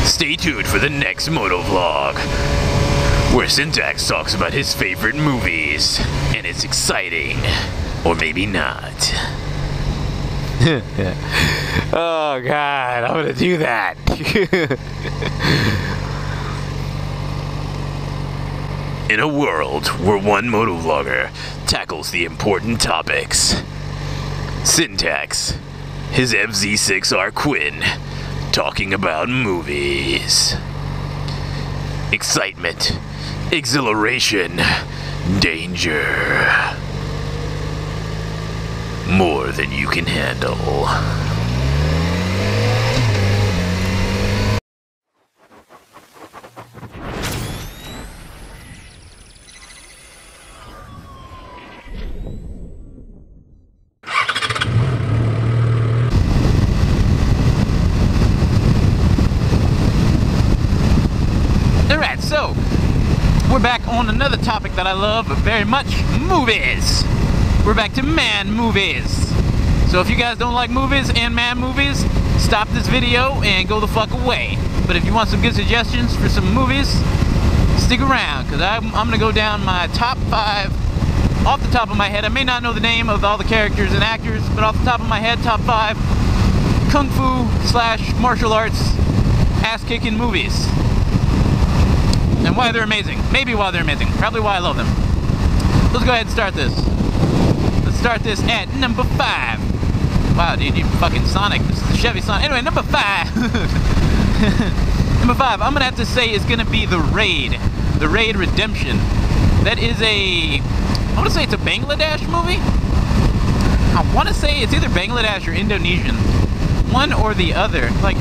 Stay tuned for the next moto vlog, where Syntax talks about his favorite movies, and it's exciting, or maybe not. Oh God, I'm gonna do that. In a world where one motovlogger tackles the important topics, Syntax, his FZ6R Quinn, talking about movies. Excitement, exhilaration, danger. More than you can handle. Alright, so we're back on another topic that I love very much, movies. We're back to man movies. So if you guys don't like movies and man movies, stop this video and go the fuck away. But if you want some good suggestions for some movies, stick around, because I'm gonna go down my top 5 off the top of my head. I may not know the name of all the characters and actors, but off the top of my head, top 5 kung fu / martial arts ass-kicking movies. And why they're amazing. Maybe why they're amazing. Probably why I love them. Let's go ahead and start this. Let's start this at number 5. Wow, dude, you fucking Sonic. This is the Chevy Sonic. Anyway, number 5. Number 5, I'm gonna have to say is gonna be The Raid. The Raid Redemption. That is I wanna say it's a Bangladesh movie? I wanna say it's either Bangladesh or Indonesian. One or the other. Like,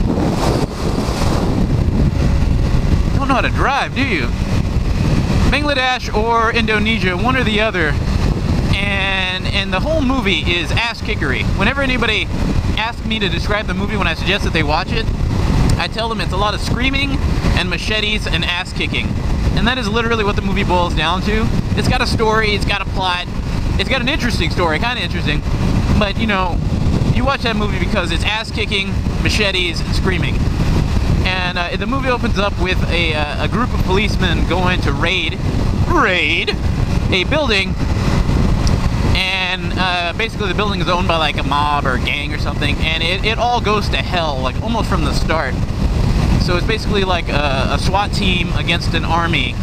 don't know how to drive, do you? Bangladesh or Indonesia, one or the other. And the whole movie is ass kickery. Whenever anybody asks me to describe the movie when I suggest that they watch it, I tell them it's a lot of screaming and machetes and ass kicking. And that is literally what the movie boils down to. It's got a story, it's got a plot, it's got an interesting story, kind of interesting. But you know, you watch that movie because it's ass kicking, machetes, and screaming. And the movie opens up with a group of policemen going to raid a building, and basically the building is owned by like a mob or a gang or something, and it all goes to hell, like almost from the start. So it's basically like a SWAT team against an army,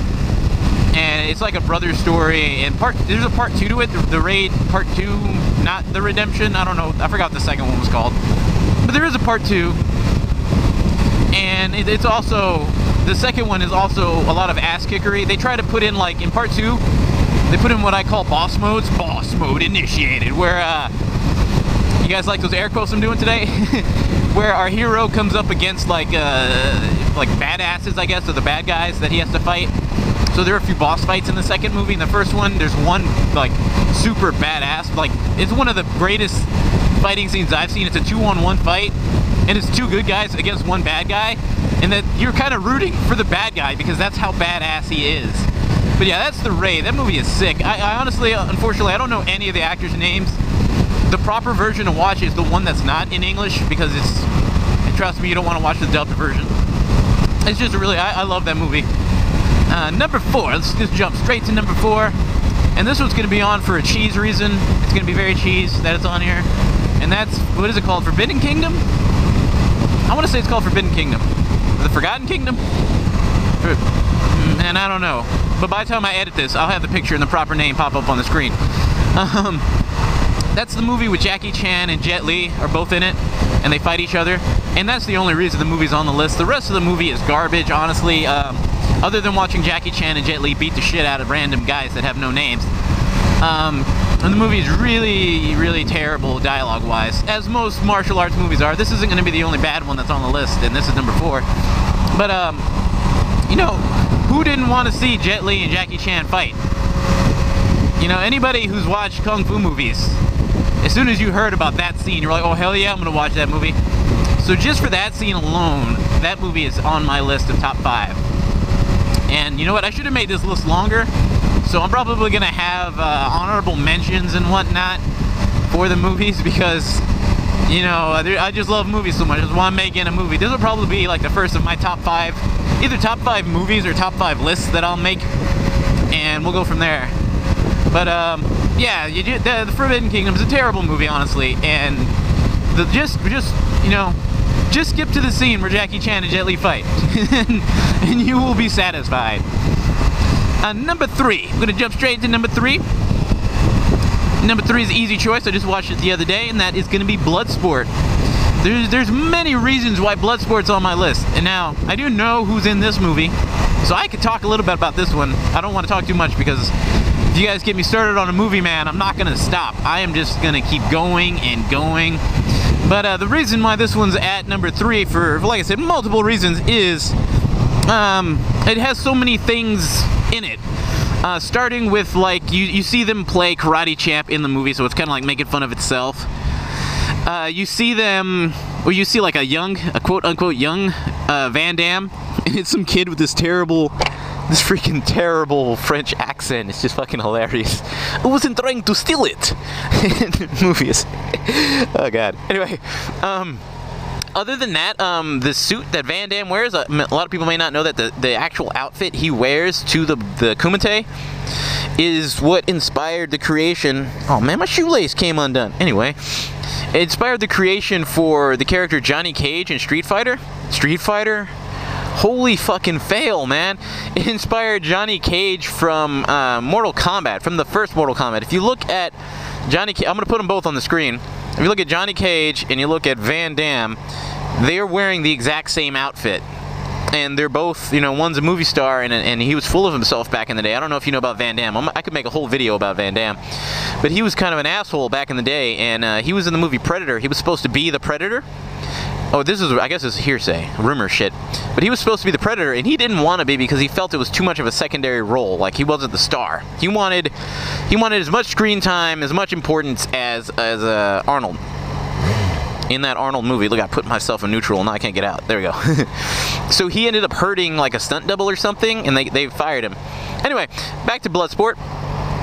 and it's like a brother story. And there's a part 2 to it, the Raid part 2, not the Redemption. I don't know, I forgot what the second one was called, but there is a part 2. And it's also, the second one is also a lot of ass kickery. They try to put in, like, in part 2, they put in what I call boss modes. Boss mode initiated, where, you guys like those air quotes I'm doing today? Where our hero comes up against, like badasses, I guess, or the bad guys that he has to fight. So there are a few boss fights in the second movie. In the first one, there's one, like, super badass. Like, it's one of the greatest fighting scenes I've seen. It's a 2-on-1 fight. And it's 2 good guys against 1 bad guy, and that you're kind of rooting for the bad guy because that's how badass he is. But yeah, that's The Raid. That movie is sick. I honestly, unfortunately, I don't know any of the actors' names. The proper version to watch is the one that's not in English, because and trust me, you don't want to watch the dubbed version. It's just really, I love that movie. Number 4, let's just jump straight to number 4. And this one's going to be on for a cheese reason. It's going to be very cheese that it's on here. And that's, what is it called? Forbidden Kingdom? I want to say it's called Forbidden Kingdom. The Forgotten Kingdom? And I don't know. But by the time I edit this, I'll have the picture and the proper name pop up on the screen. That's the movie with Jackie Chan and Jet Li are both in it, and they fight each other. And that's the only reason the movie's on the list. The rest of the movie is garbage, honestly. Other than watching Jackie Chan and Jet Li beat the shit out of random guys that have no names. And the movie is really, really terrible dialogue-wise, as most martial arts movies are. This isn't going to be the only bad one that's on the list, and this is number 4. But, you know, who didn't want to see Jet Li and Jackie Chan fight? You know, anybody who's watched kung fu movies, as soon as you heard about that scene, you're like, oh, hell yeah, I'm going to watch that movie. So just for that scene alone, that movie is on my list of top 5. And you know what? I should have made this list longer. So I'm probably going to have honorable mentions and whatnot for the movies, because You know, I just love movies so much. I just want to make in a movie. This will probably be like the first of my top 5, either top 5 movies or top 5 lists that I'll make, and we'll go from there. But yeah, the Forbidden Kingdom is a terrible movie, honestly, and just you know, just skip to the scene where Jackie Chan and Jet Li fight, and you will be satisfied. Number 3, I'm gonna jump straight to number 3. Number 3 is an easy choice. I just watched it the other day, and that is going to be Bloodsport. There's many reasons why Bloodsport's on my list. And now, I do know who's in this movie, so I could talk a little bit about this one. I don't want to talk too much because if you guys get me started on a movie, man, I'm not going to stop. I am just going to keep going and going. But the reason why this one's at number 3, for like I said, multiple reasons, is it has so many things in it. Starting with, like, you see them play Karate Champ in the movie, so it's kind of like making fun of itself. You see them, or you see like a quote-unquote young Van Damme, and it's some kid with this freaking terrible French accent. It's just fucking hilarious. I wasn't trying to steal it. Movies. Oh god. Anyway, other than that, the suit that Van Damme wears, a lot of people may not know that the actual outfit he wears to the Kumite is what inspired the creation. Oh man, my shoelace came undone. Anyway, it inspired the creation for the character Johnny Cage in Street Fighter. Street Fighter? Holy fucking fail, man. It inspired Johnny Cage from Mortal Kombat, from the first Mortal Kombat. If you look at Johnny Cage, I'm going to put them both on the screen. If you look at Johnny Cage and you look at Van Damme, they're wearing the exact same outfit. And they're both, you know, one's a movie star and he was full of himself back in the day. I don't know if you know about Van Damme. I could make a whole video about Van Damme. But he was kind of an asshole back in the day, and he was in the movie Predator. He was supposed to be the Predator. Oh, this is, I guess it's hearsay, rumor shit. But he was supposed to be the Predator, and he didn't want to be because he felt it was too much of a secondary role. Like, he wasn't the star. He wanted as much screen time, as much importance as Arnold. In that Arnold movie, look, I put myself in neutral, and now I can't get out. There we go. So he ended up hurting like a stunt double or something, and they fired him. Anyway, back to Bloodsport.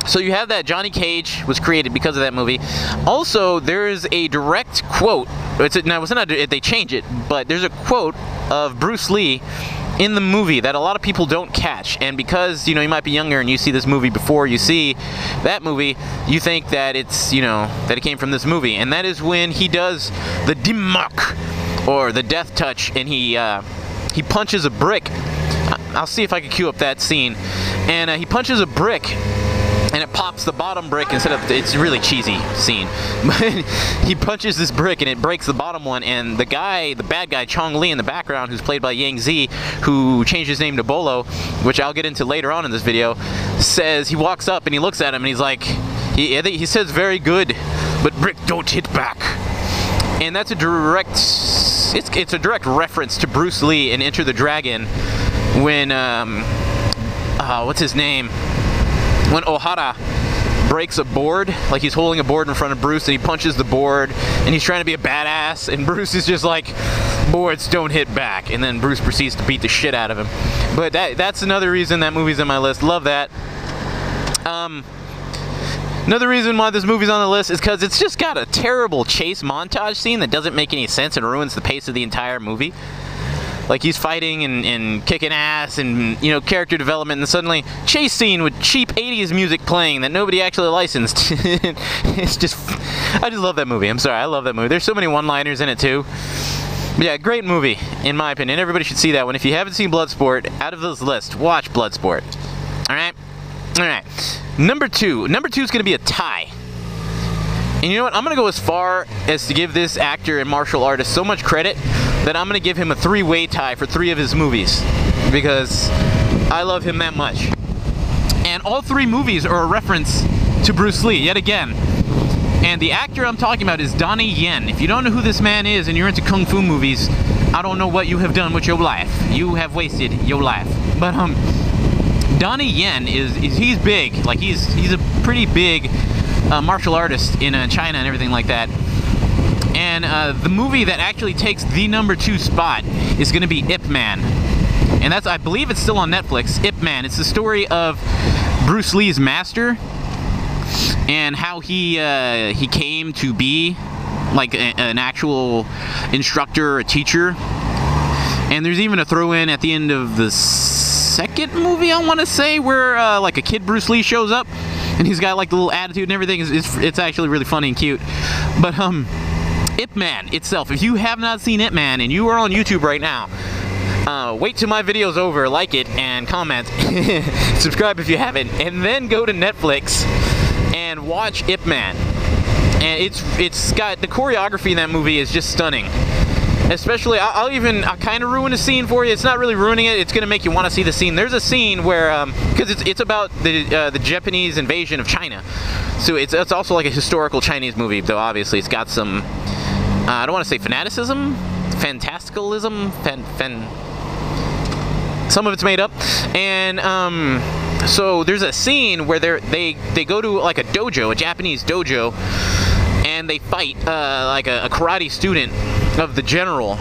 So you have that Johnny Cage was created because of that movie. Also, there is a direct quote. They change it, but there's a quote of Bruce Lee in the movie that a lot of people don't catch. And because, you know, you might be younger and you see this movie before you see that movie, you think that it's, you know, that it came from this movie. And that is when he does the Dimmak, or the death touch, and he punches a brick. I'll see if I can cue up that scene. And he punches a brick, and it pops the bottom brick instead of, it's a really cheesy scene. But he punches this brick and it breaks the bottom one, and the bad guy, Chong Li in the background, who's played by Yang Zi, who changed his name to Bolo, which I'll get into later on in this video, says, he walks up and he looks at him and he's like, he says, very good, but brick don't hit back. And that's a direct, it's a direct reference to Bruce Lee in Enter the Dragon when, what's his name? When Ohara breaks a board, like he's holding a board in front of Bruce and he punches the board and he's trying to be a badass, and Bruce is just like, boards don't hit back, and then Bruce proceeds to beat the shit out of him. But that's another reason that movie's on my list. Love that. Another reason why this movie's on the list is because it's just got a terrible chase montage scene that doesn't make any sense and ruins the pace of the entire movie. Like, he's fighting and kicking ass and, you know, character development, and suddenly chase scene with cheap 80s music playing that nobody actually licensed. It's just, I just love that movie. I'm sorry, I love that movie. There's so many one-liners in it too. But yeah, great movie, in my opinion. Everybody should see that one. If you haven't seen Bloodsport, out of this list, watch Bloodsport. Alright? Alright. Number 2. Number 2 is going to be a tie. And you know what? I'm going to go as far as to give this actor and martial artist so much credit that I'm going to give him a 3-way tie for 3 of his movies, because I love him that much. And all 3 movies are a reference to Bruce Lee, yet again. And the actor I'm talking about is Donnie Yen. If you don't know who this man is and you're into Kung Fu movies, I don't know what you have done with your life. You have wasted your life. But Donnie Yen he's big. Like, he's a pretty big martial artist in China and everything like that. And the movie that actually takes the number 2 spot is going to be Ip Man. And that's, I believe it's still on Netflix, Ip Man. It's the story of Bruce Lee's master and how he came to be like an actual instructor, a teacher. And there's even a throw-in at the end of the second movie, I want to say, where like a kid Bruce Lee shows up, and he's got like the little attitude and everything. It's actually really funny and cute. But Ip Man itself, if you have not seen Ip Man and you are on YouTube right now, wait till my video's over, like it and comment, subscribe if you haven't, and then go to Netflix and watch Ip Man. And it's got the choreography in that movie is just stunning. Especially, I'll kind of ruin a scene for you. It's not really ruining it. It's going to make you want to see the scene. There's a scene where, because it's about the Japanese invasion of China. So it's also like a historical Chinese movie, though obviously it's got some, I don't want to say fanaticism, fantasticalism, some of it's made up. And so there's a scene where they go to like a dojo, a Japanese dojo, and they fight like a karate student of the general.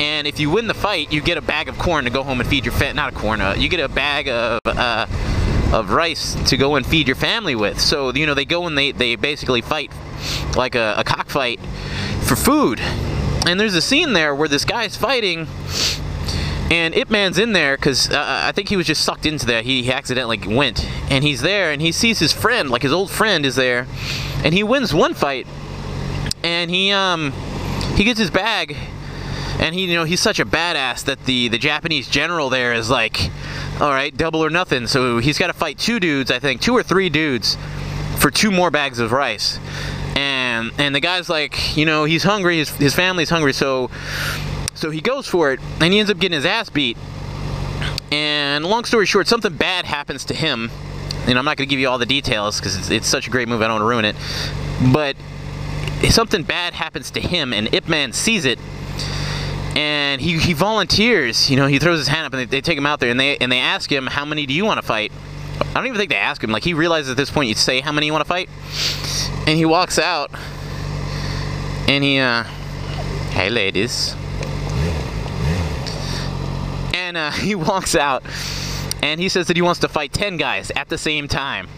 And if you win the fight, you get a bag of corn to go home and feed your not a corn, you get a bag of rice to go and feed your family with. So, you know, they go and they basically fight like a cockfight for food. And there's a scene there where this guy's fighting, and Ip Man's in there because I think he was just sucked into that. He accidentally went, and he's there, and he sees his friend, like his old friend is there, and he wins one fight, and he gets his bag, and he's such a badass that the Japanese general there is like, all right, double or nothing. So he's got to fight two dudes, I think, 2 or 3 dudes for 2 more bags of rice. And the guy's like, he's hungry, his family's hungry, so he goes for it, and he ends up getting his ass beat. And long story short, something bad happens to him. And I'm not going to give you all the details because it's such a great movie, I don't want to ruin it. But something bad happens to him, and Ip Man sees it, and he volunteers. He throws his hand up, and they take him out there, and they ask him, how many do you want to fight? I don't even think they ask him. Like, he realizes at this point, you say how many you want to fight, and he walks out, and he, hey ladies, and he walks out, and he says that he wants to fight 10 guys at the same time.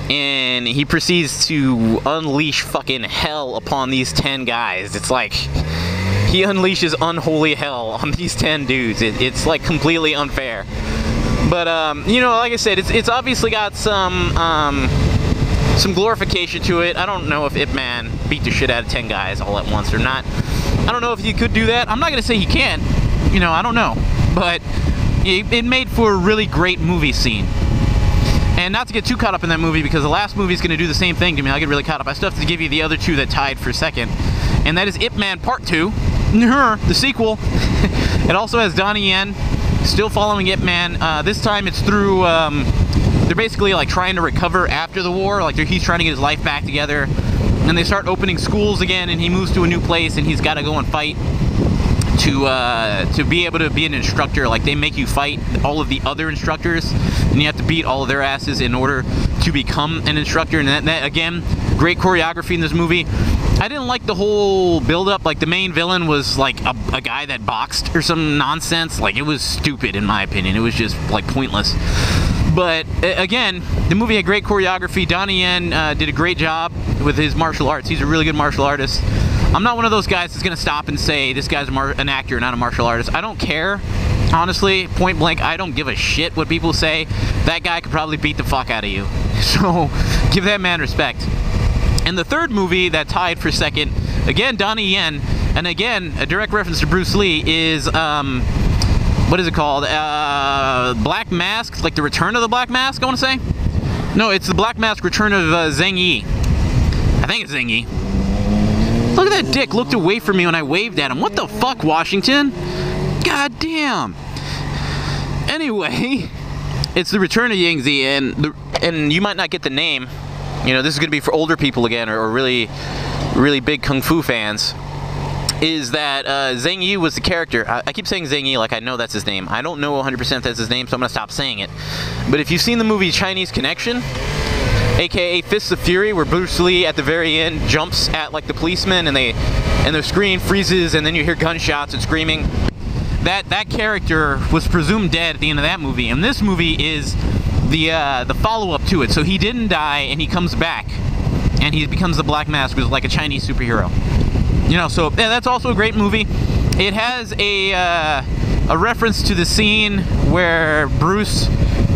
And he proceeds to unleash fucking hell upon these 10 guys. It's like he unleashes unholy hell on these 10 dudes. It's like completely unfair. But like I said, it's obviously got some glorification to it. I don't know if Ip Man beat the shit out of 10 guys all at once or not. I don't know if he could do that. I'm not gonna say he can't. I don't know. But it made for a really great movie scene. And not to get too caught up in that movie, because the last movie is going to do the same thing to me. I'll get really caught up. I still have to give you the other 2 that tied for second. And that is Ip Man Part 2, the sequel. It also has Donnie Yen still following Ip Man. This time it's through, they're basically like trying to recover after the war. Like he's trying to get his life back together. And they start opening schools again, and he moves to a new place, and he's got to go and fight to be able to be an instructor. Like, they make you fight all of the other instructors, and you have to beat all of their asses in order to become an instructor. And that again, great choreography in this movie. I didn't like the whole build-up. Like, the main villain was like a guy that boxed or some nonsense. Like, it was stupid in my opinion. It was just like pointless. But again, the movie had great choreography. Donnie Yen did a great job with his martial arts. He's a really good martial artist. I'm not one of those guys that's going to stop and say, this guy's an actor, not a martial artist. I don't care. Honestly, point blank, I don't give a shit what people say. That guy could probably beat the fuck out of you. So, give that man respect. And the third movie that tied for second, again, Donnie Yen, and again, a direct reference to Bruce Lee, is, what is it called? Black Mask, like the Return of the Black Mask, I want to say? No, it's the Black Mask Return of Zhang Yi. I think it's Zhang Yi. Look at that dick looked away from me when I waved at him. What the fuck, Washington? God damn. Anyway, it's the Return of Yang Zi, and you might not get the name. This is going to be for older people again, or really, really big Kung Fu fans. Is that Zhang Yi was the character. I keep saying Zhang Yi like I know that's his name. I don't know 100% that's his name, so I'm going to stop saying it. But if you've seen the movie Chinese Connection, aka Fists of Fury, where Bruce Lee at the very end jumps at like the policeman, and the screen freezes, and then you hear gunshots and screaming. That character was presumed dead at the end of that movie, and this movie is the follow-up to it. So he didn't die, and he comes back, and he becomes the Black Mask, who's like a Chinese superhero. You know, so yeah, that's also a great movie. It has a reference to the scene where Bruce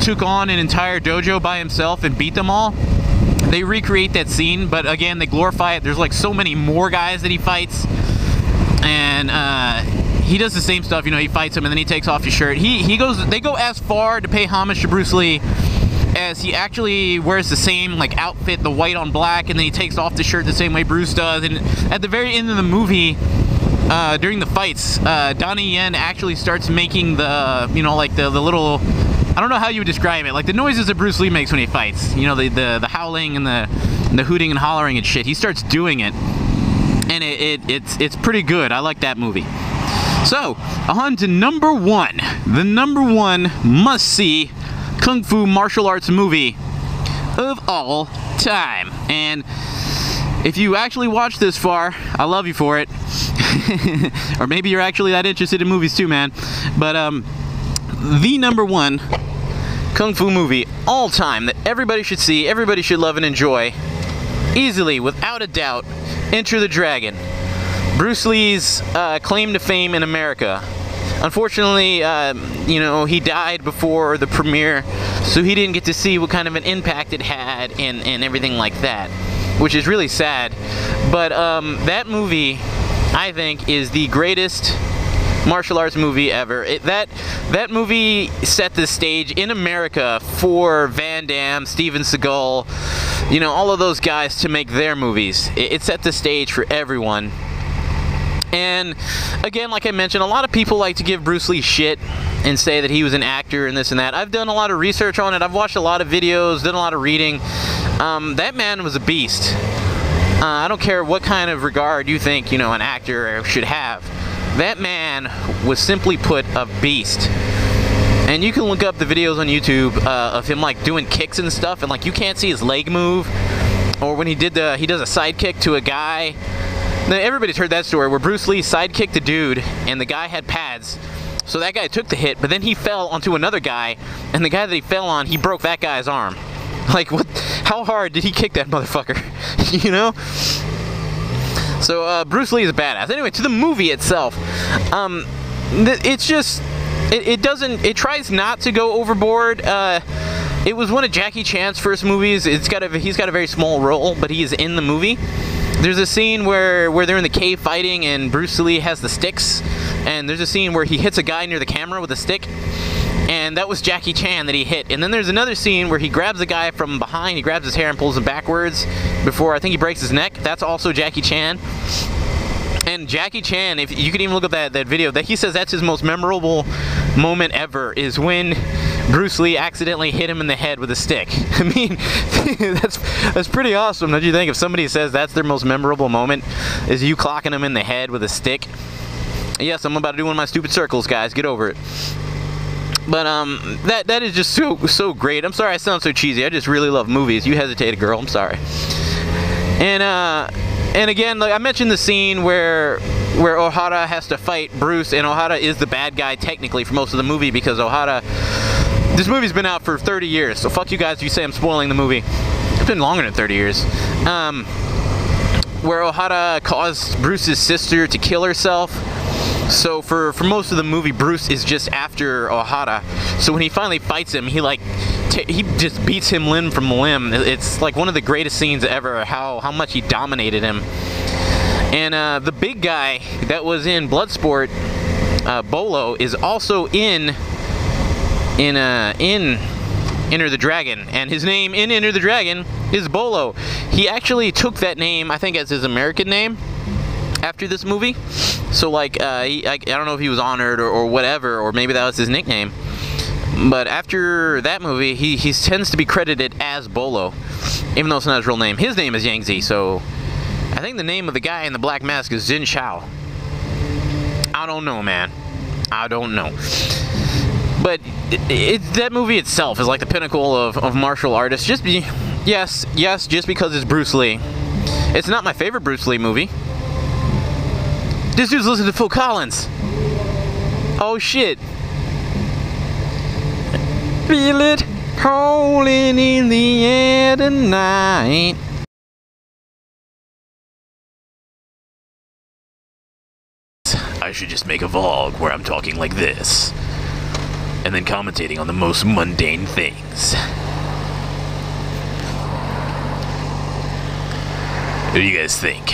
took on an entire dojo by himself and beat them all. They recreate that scene, but again, they glorify it. There's like so many more guys that he fights, and he does the same stuff. You know, he fights him and then he takes off his shirt. They go as far to pay homage to Bruce Lee as he actually wears the same like outfit, the white on black, and then he takes off the shirt the same way Bruce does. And at the very end of the movie, during the fights, Donnie Yen actually starts making the, you know, like the little, I don't know how you would describe it, like the noises that Bruce Lee makes when he fights. You know, the howling and the hooting and hollering and shit. He starts doing it, and it's pretty good. I like that movie. So, on to number one. The number one must-see Kung Fu martial arts movie of all time. And if you actually watched this far, I love you for it. Or maybe you're actually that interested in movies too, man. But the number one Kung Fu movie all time that everybody should see, everybody should love and enjoy, easily, without a doubt, Enter the Dragon. Bruce Lee's claim to fame in America. Unfortunately, you know, he died before the premiere, so he didn't get to see what kind of an impact it had and everything like that, which is really sad. But that movie, I think, is the greatest martial arts movie ever. That movie set the stage in America for Van Damme, Steven Seagal, you know, all of those guys to make their movies. It set the stage for everyone. And again, like I mentioned, a lot of people like to give Bruce Lee shit and say that he was an actor and this and that. I've done a lot of research on it. I've watched a lot of videos, done a lot of reading. That man was a beast. I don't care what kind of regard you think, you know, an actor should have. That man was, simply put, a beast. And you can look up the videos on YouTube of him like doing kicks and stuff, and like you can't see his leg move. Or when he does a side kick to a guy. Now, everybody's heard that story where Bruce Lee sidekicked a dude and the guy had pads. So that guy took the hit, but then he fell onto another guy, and the guy that he fell on, he broke that guy's arm. Like, what? How hard did he kick that motherfucker? You know? So, Bruce Lee is a badass. Anyway, to the movie itself. It's just, it tries not to go overboard. It was one of Jackie Chan's first movies. He's got a very small role, but he is in the movie. There's a scene where they're in the cave fighting and Bruce Lee has the sticks, and there's a scene where he hits a guy near the camera with a stick, and that was Jackie Chan that he hit. And then there's another scene where he grabs a guy from behind, he grabs his hair and pulls him backwards before I think he breaks his neck. That's also Jackie Chan. And Jackie Chan, if you could even look up that video, that he says that's his most memorable moment ever, is when Bruce Lee accidentally hit him in the head with a stick. I mean, that's pretty awesome, don't you think? If somebody says that's their most memorable moment, is you clocking him in the head with a stick. Yes, I'm about to do one of my stupid circles, guys. Get over it. But that is just so great. I'm sorry I sound so cheesy. I just really love movies. You hesitated, girl. I'm sorry. And again, like I mentioned, the scene where Ohara has to fight Bruce, and Ohara is the bad guy technically for most of the movie, because this movie's been out for 30 years, so fuck you guys if you say I'm spoiling the movie. It's been longer than 30 years. Where Ohara caused Bruce's sister to kill herself. So for most of the movie, Bruce is just after Ohara. So when he finally fights him, he just beats him limb from limb. It's like one of the greatest scenes ever, how much he dominated him. And the big guy that was in Bloodsport, Bolo, is also in Enter the Dragon, and his name in Enter the Dragon is Bolo. He actually took that name, I think, as his American name after this movie. So like, I don't know if he was honored or whatever, or maybe that was his nickname. But after that movie, he tends to be credited as Bolo, even though it's not his real name. His name is Yang Zi, so I think the name of the guy in the black mask is Jin Shao. I don't know, man. I don't know. But that movie itself is like the pinnacle of martial artists. Yes, just because it's Bruce Lee. It's not my favorite Bruce Lee movie. This dude's listening to Phil Collins. Oh shit. Feel it calling in the air tonight. I should just make a vlog where I'm talking like this, and then commentating on the most mundane things. What do you guys think?